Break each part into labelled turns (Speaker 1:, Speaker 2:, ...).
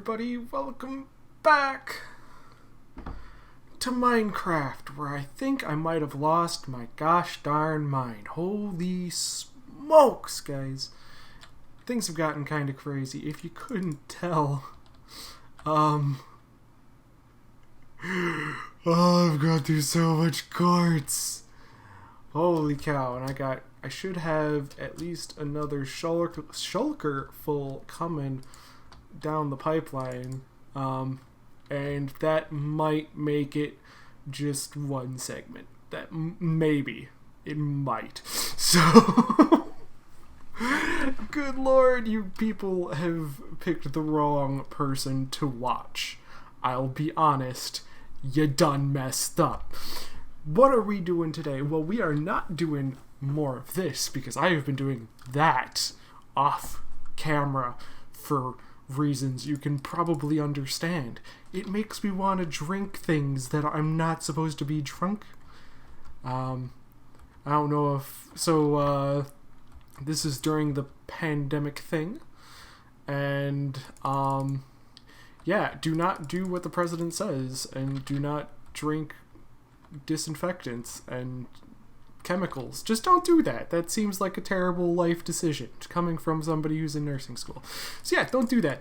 Speaker 1: everybody, welcome back to Minecraft, where I think I might have lost my gosh darn mind. Holy smokes, guys. Things have gotten kind of crazy. If you couldn't tell, oh, I've gone through so much quartz. Holy cow, and I should have at least another shulker full coming down the pipeline, and that might make it just one segment. That maybe it might. So good lord, you people have picked the wrong person to watch. I'll be honest, you done messed up. What are we doing today? Well, we are not doing more of this because I have been doing that off camera for reasons you can probably understand. It makes me want to drink things that I'm not supposed to be drunk. I don't know if this is during the pandemic thing, and yeah, do not do what the president says, and do not drink disinfectants and chemicals. Just don't do that. That seems like a terrible life decision coming from somebody who's in nursing school. So yeah, don't do that.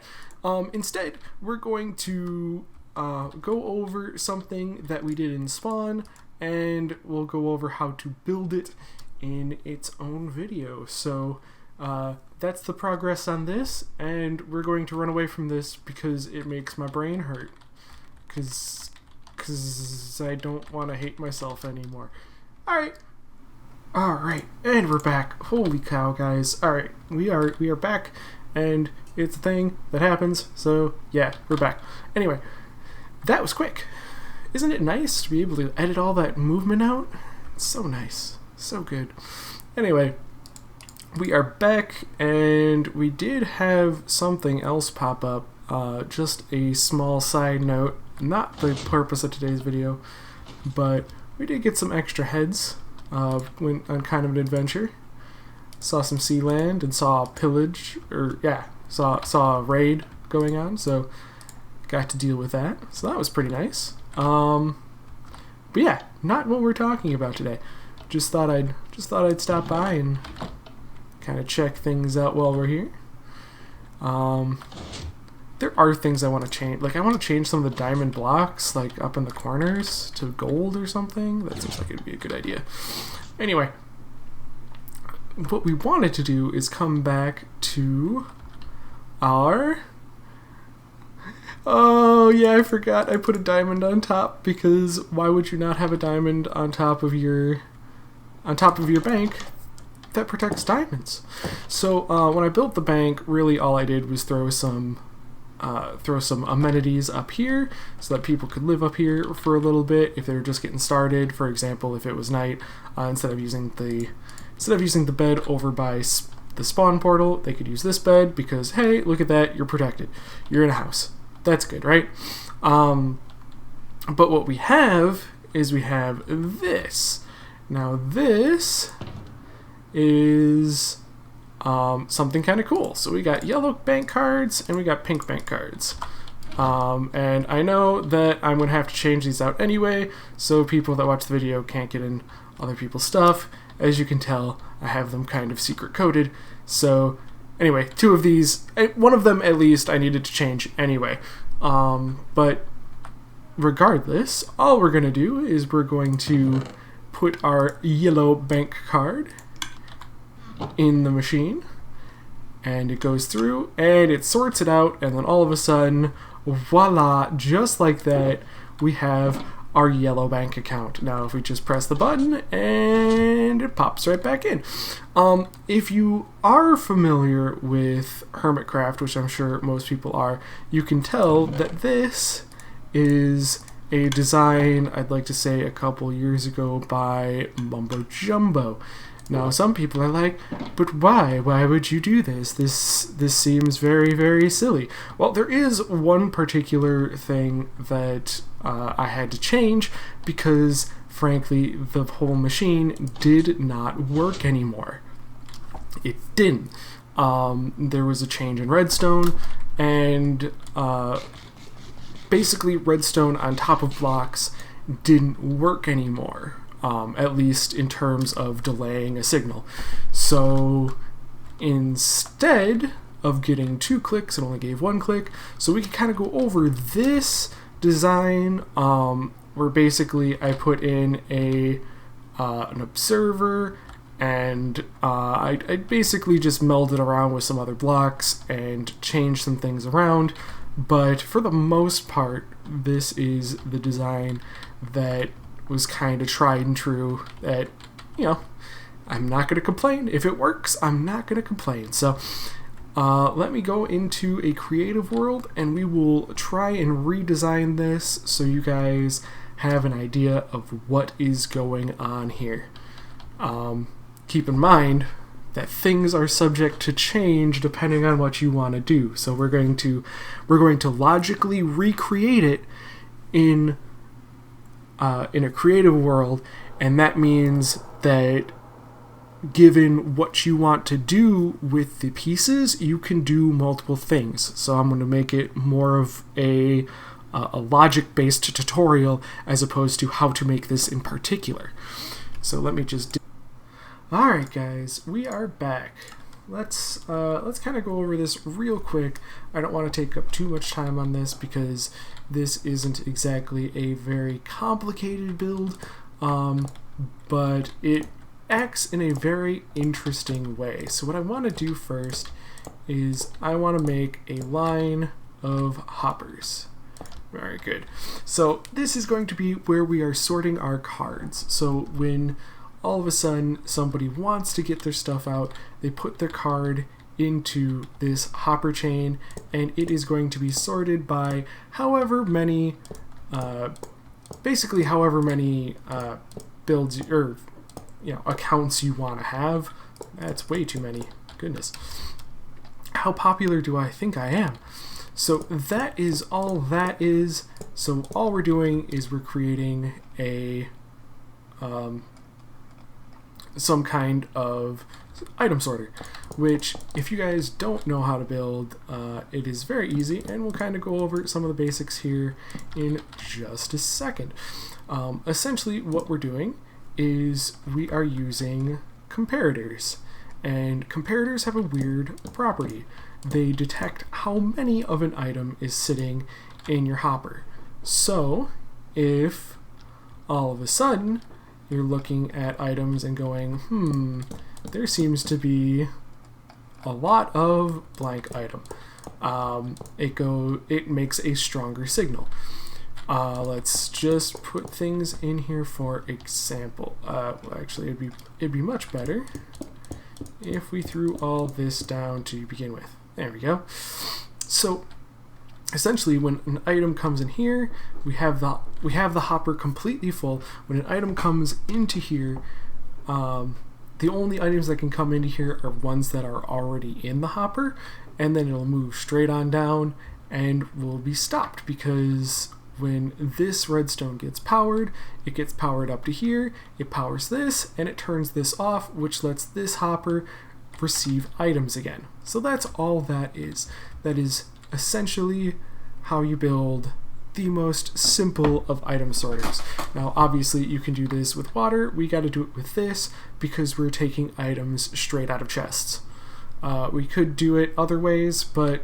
Speaker 1: Instead, we're going to go over something that we did in Spawn, and we'll go over how to build it in its own video. So that's the progress on this, and we're going to run away from this because it makes my brain hurt. Because I don't want to hate myself anymore. Alright, and we're back. Holy cow, guys. Alright, we are back, and it's a thing that happens, so yeah, we're back. Anyway, that was quick. Isn't it nice to be able to edit all that movement out? It's so nice. So good. Anyway, we are back, and we did have something else pop up. Just a small side note, not the purpose of today's video, but we did get some extra heads. Went on kind of an adventure. Saw some sea land and saw a pillage, saw a raid going on, so got to deal with that. So that was pretty nice. But yeah, not what we're talking about today. Just thought I'd stop by and kind of check things out while we're here. There are things I want to change. Like, I want to change some of the diamond blocks, like, up in the corners to gold or something. That seems like it'd be a good idea. Anyway, what we wanted to do is come back to our... Oh, yeah, I forgot. I put a diamond on top, because why would you not have a diamond on top of your bank that protects diamonds? So, when I built the bank, really all I did was throw some amenities up here so that people could live up here for a little bit if they were just getting started. For example, if it was night, instead of using the bed over by the spawn portal, they could use this bed because, hey, look at that, you're protected. You're in a house. That's good, right? But what we have is we have this. Now this is something kind of cool. So we got yellow bank cards and we got pink bank cards. And I know that I'm going to have to change these out anyway, so people that watch the video can't get in other people's stuff. As you can tell, I have them kind of secret coded. So anyway, two of these, one of them at least I needed to change anyway. But regardless, all we're going to do is we're going to put our yellow bank card in the machine, and it goes through and it sorts it out, and then all of a sudden, voila, just like that, we have our yellow bank account. Now if we just press the button and it pops right back in. If you are familiar with Hermitcraft, which I'm sure most people are, you can tell that this is a design, I'd like to say a couple years ago, by Mumbo Jumbo. Now, some people are like, but why? Why would you do this? This seems very, very silly. Well, there is one particular thing that I had to change because, frankly, the whole machine did not work anymore. It didn't. There was a change in Redstone, and basically redstone on top of blocks didn't work anymore, at least in terms of delaying a signal. So instead of getting 2 clicks, it only gave 1 click. So we can kind of go over this design, where basically I put in an observer, and I basically just melded around with some other blocks and changed some things around. But for the most part, this is the design that was kind of tried and true, that, you know, I'm not going to complain. If it works, I'm not going to complain. So let me go into a creative world, and we will try and redesign this so you guys have an idea of what is going on here. Keep in mind that things are subject to change depending on what you want to do. So we're going to logically recreate it in a creative world, and that means that given what you want to do with the pieces, you can do multiple things. So I'm going to make it more of a logic-based tutorial as opposed to how to make this in particular. So let me just do. Alright guys, we are back. Let's kind of go over this real quick. I don't want to take up too much time on this because this isn't exactly a very complicated build, but it acts in a very interesting way. So what I want to do first is I want to make a line of hoppers. Very good. So this is going to be where we are sorting our cards. So when all of a sudden somebody wants to get their stuff out, they put their card into this hopper chain, and it is going to be sorted by however many builds or accounts you want to have. That's way too many. Goodness. How popular do I think I am? So that is all that is. So all we're doing is we're creating a some kind of item sorter, which if you guys don't know how to build, it is very easy, and we'll kind of go over some of the basics here in just a second. Essentially what we're doing is we are using comparators, and comparators have a weird property. They detect how many of an item is sitting in your hopper. So if all of a sudden you're looking at items and going, there seems to be a lot of blank item, it makes a stronger signal. Let's just put things in here for example. Actually, it'd be much better if we threw all this down to begin with. There we go. So essentially, when an item comes in here, we have the hopper completely full. When an item comes into here, the only items that can come into here are ones that are already in the hopper, and then it'll move straight on down and will be stopped, because when this redstone gets powered, it gets powered up to here, it powers this, and it turns this off, which lets this hopper receive items again. So that's all that is. That is essentially how you build the most simple of item sorters. Now obviously you can do this with water. We got to do it with this because we're taking items straight out of chests. We could do it other ways, but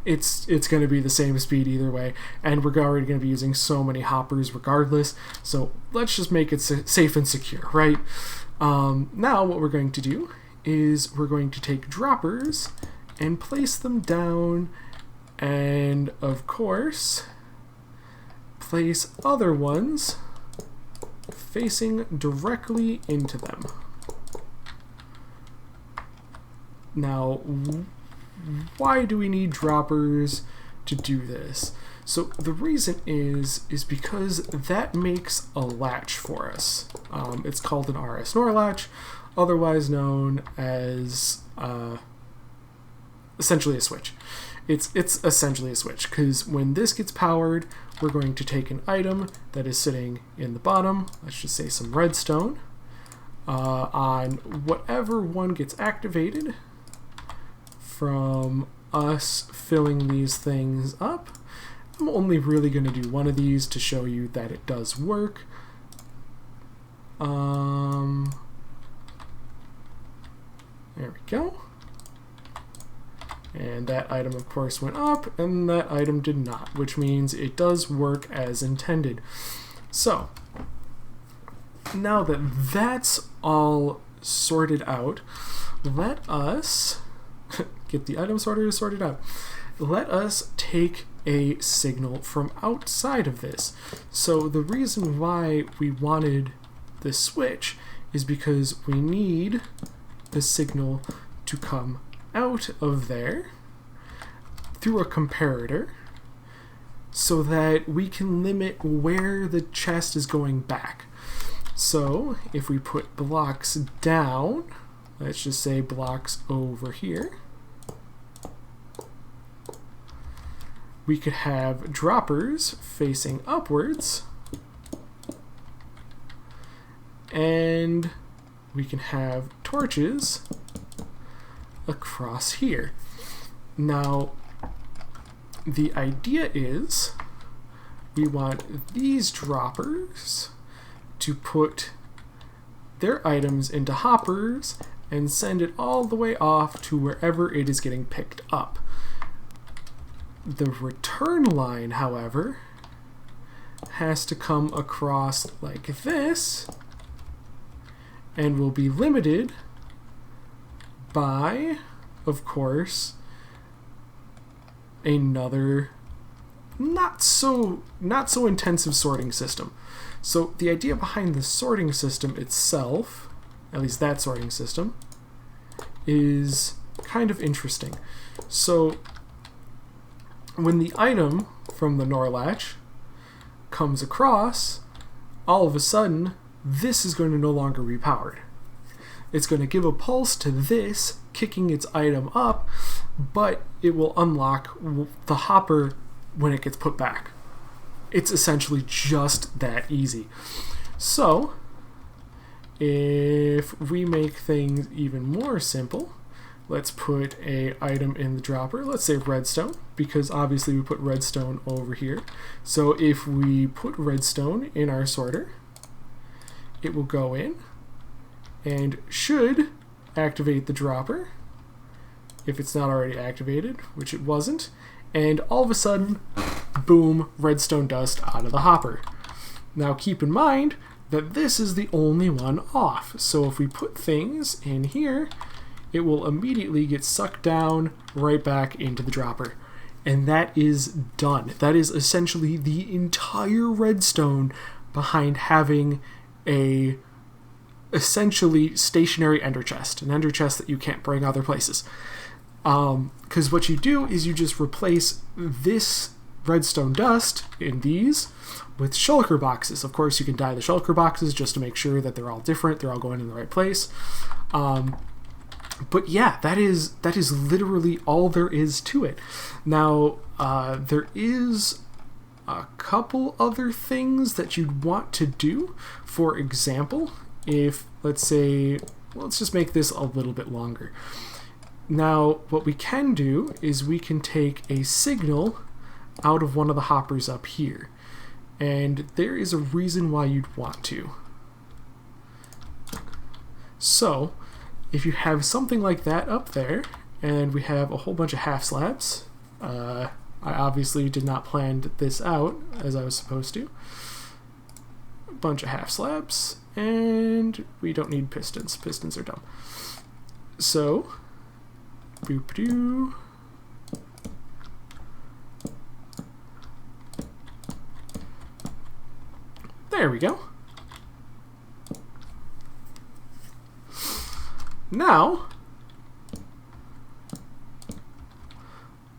Speaker 1: it's going to be the same speed either way, and we're already going to be using so many hoppers regardless, so let's just make it safe and secure, right? Now what we're going to do is we're going to take droppers and place them down, and of course place other ones facing directly into them. Now, why do we need droppers to do this? So the reason is because that makes a latch for us. It's called an RS NOR latch, otherwise known as essentially a switch. It's essentially a switch, because when this gets powered, we're going to take an item that is sitting in the bottom, let's just say some redstone, on whatever one gets activated from us filling these things up. I'm only really going to do one of these to show you that it does work. There we go. And that item, of course, went up, and that item did not, which means it does work as intended. So, now that that's all sorted out, let us get the item sorted out. Let us take a signal from outside of this. So the reason why we wanted the switch is because we need the signal to come out of there through a comparator so that we can limit where the chest is going back. So if we put blocks down, let's just say blocks over here, we could have droppers facing upwards, and we can have torches across here. Now, the idea is we want these droppers to put their items into hoppers and send it all the way off to wherever it is getting picked up. The return line, however, has to come across like this and will be limited by, of course, another not so intensive sorting system. So the idea behind the sorting system itself, at least that sorting system, is kind of interesting. So when the item from the NOR latch comes across, all of a sudden this is going to no longer be powered. It's going to give a pulse to this, kicking its item up, but it will unlock the hopper when it gets put back. It's essentially just that easy. So, if we make things even more simple, let's put a item in the dropper. Let's say redstone, because obviously we put redstone over here. So if we put redstone in our sorter, it will go in and should activate the dropper if it's not already activated, which it wasn't, and all of a sudden, boom, redstone dust out of the hopper. Now keep in mind that this is the only one off, so if we put things in here, it will immediately get sucked down right back into the dropper. And that is done. That is essentially the entire redstone behind having a essentially stationary ender chest, an ender chest that you can't bring other places. Because what you do is you just replace this redstone dust in these with shulker boxes. Of course, you can dye the shulker boxes just to make sure that they're all different, they're all going in the right place. But yeah, that is literally all there is to it. Now, there is a couple other things that you'd want to do. For example, if, let's say, let's just make this a little bit longer. Now, what we can do is we can take a signal out of one of the hoppers up here. And there is a reason why you'd want to. So, if you have something like that up there, and we have a whole bunch of half slabs, I obviously did not plan this out as I was supposed to. A bunch of half slabs, and we don't need pistons. Pistons are dumb. So, boop-doo. There we go. Now,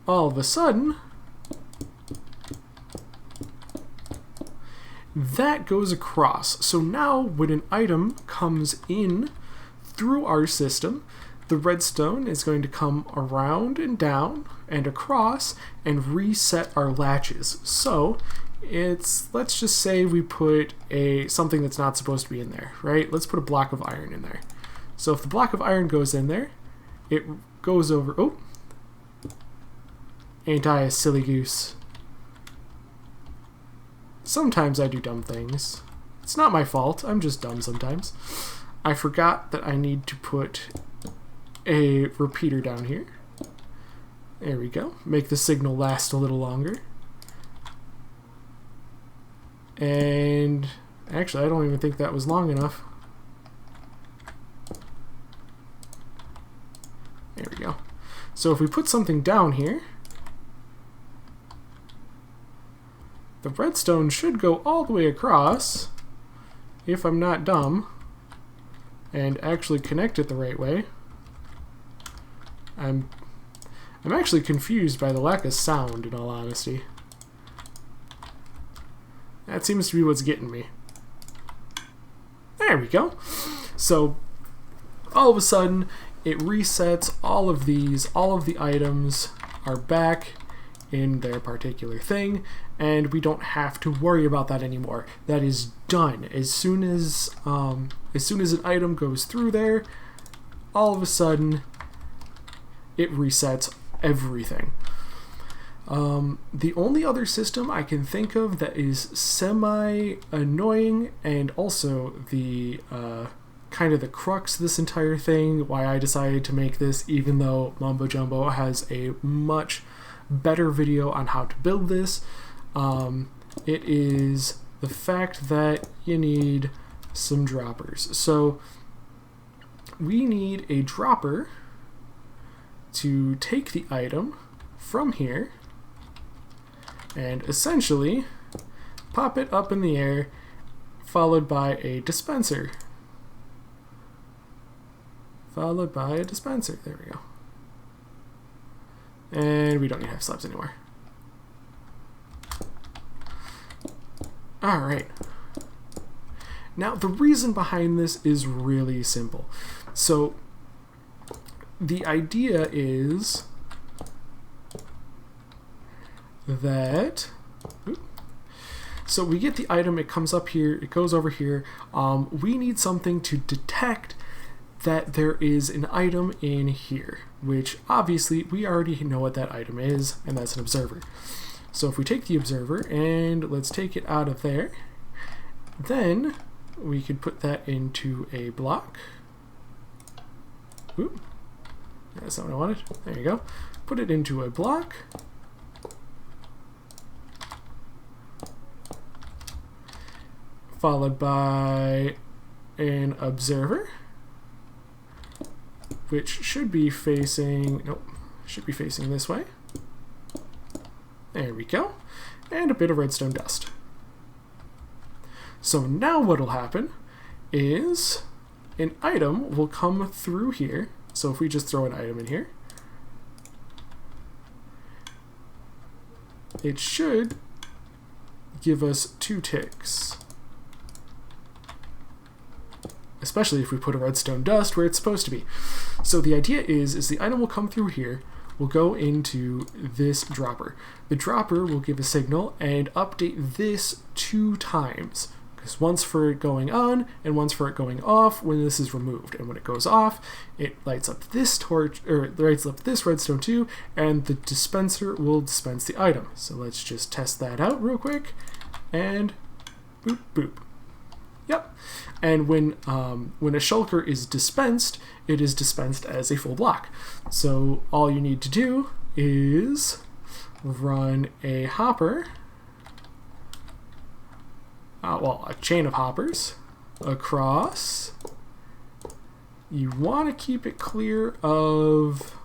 Speaker 1: all of a sudden, that goes across. So now when an item comes in through our system, the redstone is going to come around and down and across and reset our latches. So it's, let's just say we put something that's not supposed to be in there, right? Let's put a block of iron in there. So if the block of iron goes in there, it goes over, oh, Ain't I a silly goose? Sometimes I do dumb things. It's not my fault, I'm just dumb sometimes. I forgot that I need to put a repeater down here. There we go. Make the signal last a little longer. And actually, I don't even think that was long enough. There we go. So if we put something down here, the redstone should go all the way across, if I'm not dumb, and actually connect it the right way. I'm actually confused by the lack of sound, in all honesty. That seems to be what's getting me. There we go. So, all of a sudden, it resets all of the items are back in their particular thing, and we don't have to worry about that anymore. That is done. As soon as an item goes through there, all of a sudden, it resets everything. The only other system I can think of that is semi-annoying and also the kind of the crux of this entire thing, why I decided to make this, even though Mumbo Jumbo has a much better video on how to build this, it is the fact that you need some droppers. So we need a dropper to take the item from here and essentially pop it up in the air, followed by a dispenser. Followed by a dispenser. There we go. And we don't need to have slabs anymore. Alright. Now, the reason behind this is really simple. So, the idea is that, so we get the item, it comes up here, it goes over here. We need something to detect that there is an item in here, which obviously we already know what that item is, and that's an observer. So if we take the observer and let's take it out of there, then we could put that into a block. Oop. That's not what I wanted. There you go. Put it into a block. Followed by an observer, which should be facing, nope, should be facing this way. There we go. And a bit of redstone dust. So now what'll happen is an item will come through here. So if we just throw an item in here, it should give us 2 ticks. Especially if we put a redstone dust where it's supposed to be. So the idea is the item will come through here, will go into this dropper. The dropper will give a signal and update this 2 times. Because once for it going on and once for it going off when this is removed. And when it goes off, it lights up this torch, or lights up this redstone too, and the dispenser will dispense the item. So let's just test that out real quick. And boop, boop. Yep. And when a shulker is dispensed, it is dispensed as a full block. So all you need to do is run a hopper, well, a chain of hoppers across. You want to keep it clear of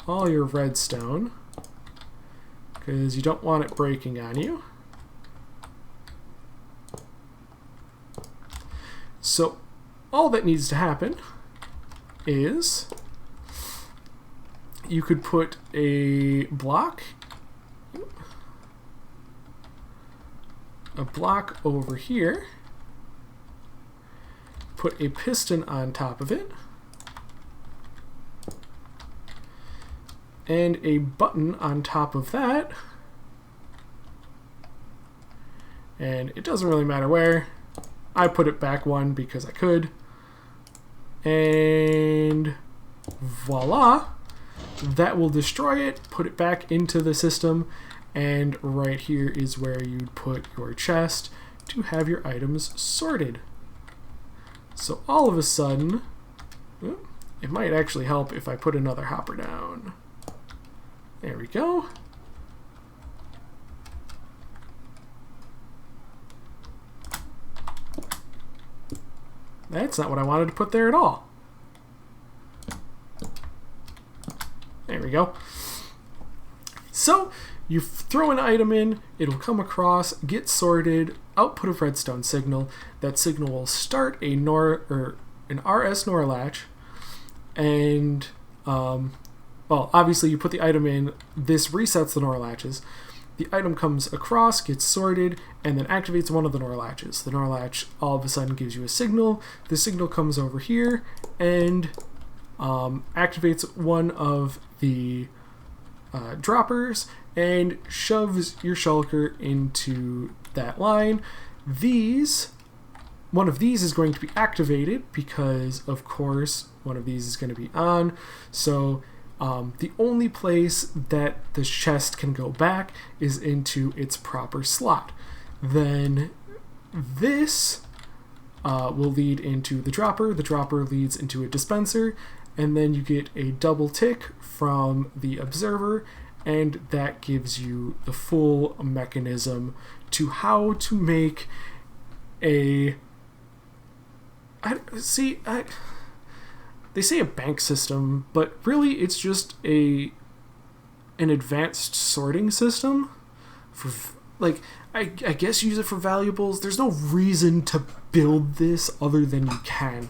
Speaker 1: all your redstone because you don't want it breaking on you. So all that needs to happen is you could put a block over here, put a piston on top of it, and a button on top of that, and it doesn't really matter where. I put it back 1 because I could, and voila, that will destroy it, put it back into the system, and right here is where you'd put your chest to have your items sorted. So all of a sudden, it might actually help if I put another hopper down. There we go. That's not what I wanted to put there at all. There we go. So you throw an item in, it'll come across, get sorted, output of redstone signal. That signal will start an RS NOR latch, and well, obviously you put the item in, this resets the NOR latches. The item comes across, gets sorted, and then activates one of the NOR latches. The NOR latch all of a sudden gives you a signal. The signal comes over here and activates one of the droppers and shoves your shulker into that line. One of these is going to be activated because, of course, one of these is going to be on. So the only place that the chest can go back is into its proper slot. Then this will lead into the dropper leads into a dispenser, and then you get a double tick from the observer, and that gives you the full mechanism to how to make a... They say a bank system, but really it's just an advanced sorting system for, like, I guess use it for valuables. There's no reason to build this other than you can,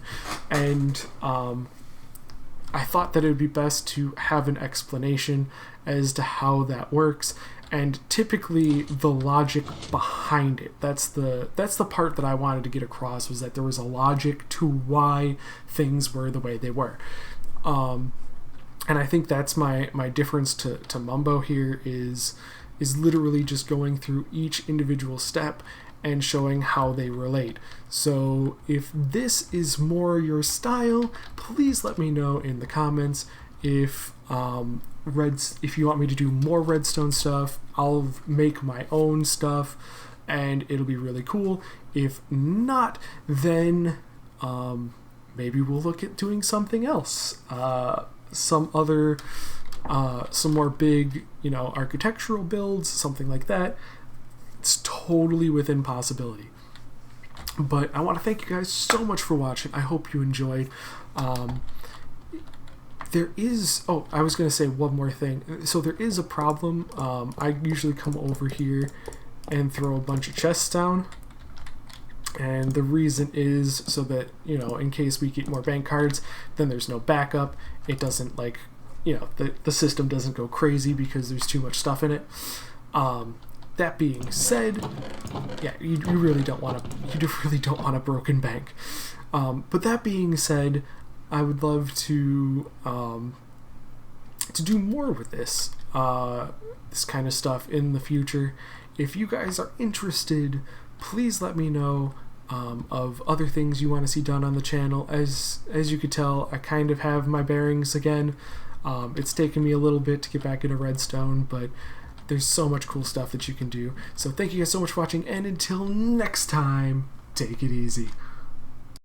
Speaker 1: and I thought that it would be best to have an explanation as to how that works, and typically the logic behind it. That's the part that I wanted to get across, was that there was a logic to why things were the way they were. And I think that's my difference to Mumbo here is literally just going through each individual step and showing how they relate. So if this is more your style, please let me know in the comments. If you want me to do more redstone stuff, I'll make my own stuff and it'll be really cool. If not, then maybe we'll look at doing something else, some more big, architectural builds, something like that. It's totally within possibility. But I want to thank you guys so much for watching. I hope you enjoyed. There is... Oh, I was going to say one more thing. So there is a problem. I usually come over here and throw a bunch of chests down. And the reason is so that, in case we get more bank cards, then there's no backup. It doesn't, the system doesn't go crazy because there's too much stuff in it. That being said, yeah, you really don't want a broken bank. But that being said, I would love to do more with this kind of stuff in the future. If you guys are interested, please let me know of other things you want to see done on the channel. As you could tell, I kind of have my bearings again. It's taken me a little bit to get back into Redstone, but there's so much cool stuff that you can do. So thank you guys so much for watching, and until next time, take it easy.